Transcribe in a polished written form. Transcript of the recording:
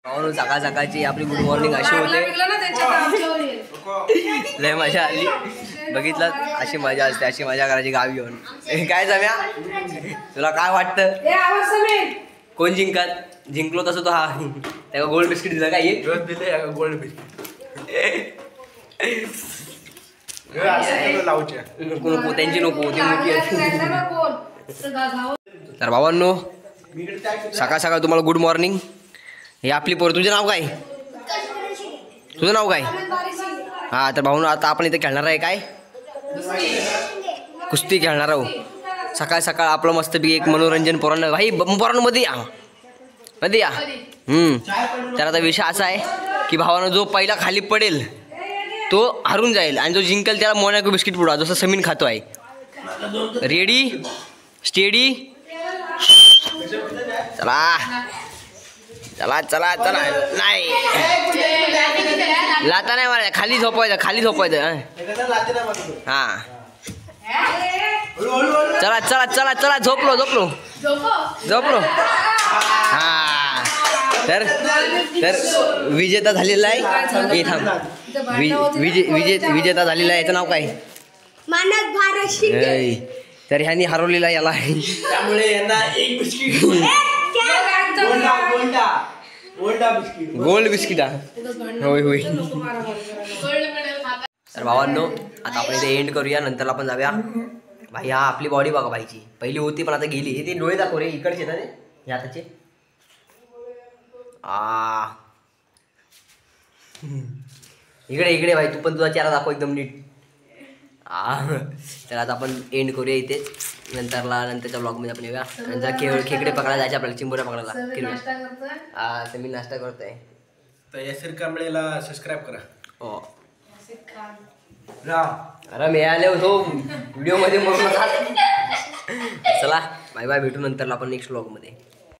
म्हणून सकाळ सकाळची आपली गुड मॉर्निंग अशी होते. लय मजा आली. बघितलं अशी मजा असते, अशी मजा करायची गावी येऊन. काय जम्या तुला काय वाटतं कोण जिंकलो तसं तो हा त्याला गोल्ड बिस्किट दिलं काय दिले गोल्ड बिस्किट नको नको त्यांची नको ती मोठी तर भावांनो सकाळ सकाळ तुम्हाला गुड मॉर्निंग. हे आपली पोर. तुझं नाव काय? तुझं नाव काय? हा तर भाऊ आता आपण इथे खेळणार आहे काय कुस्ती खेळणार आहो. सकाळ सकाळ आपलं मस्तपैकी एक मनोरंजन पोरांना भाई पोरांमध्ये या मध्ये या. तर आता विषय असा आहे की भावानं जो पहिला खाली पडेल तो हरून जाईल आणि जो जिंकेल त्याला मोनॅको बिस्किट पुडा जसं समीन खातो आहे. रेडी स्टेडी चला चला चला चला. नाही लाता नाही मारायचा, खाली झोपायचं खाली झोपायचं. हा चला चला चला चला झोपलो झोपलो झोपलो. हा तर तर विजेता झालेला आहे. हे थांब विजेता झालेला आहे. याचं नाव काय? मानद भारत शिंदे. तर ह्यांनी हरवलेला याला त्यामुळे यांना एक बिस्किट गोल्ड बिस्किट होय होय. तर भावांनो आता आपण इथे एंड करूया. नंतर आपण जाऊया भाई. हा आपली बॉडी बघा भाईची पहिली होती पण आता गेली. हे ते डोळे दाखव रे इकडचे ना ते हाताचे. इकडे इकडे भाई तू पण तुझा चेहरा दाखव एकदम नीट. तर आता आपण एंड करूया इथेच. नंतरच्या ब्लॉगमध्ये आपण येऊया. नंतर खेकडे पकडायला जायचे आपल्याला, चिंबोऱ्या पकडायला. तर मी नाश्ता करतोय. तर यासिर कांबळेला सबस्क्राईब करा. हो अरे मिळाले होतो व्हिडिओ मध्ये म्हणून. चला बाय बाय, भेटू नंतरला आपण नेक्स्ट ब्लॉगमध्ये.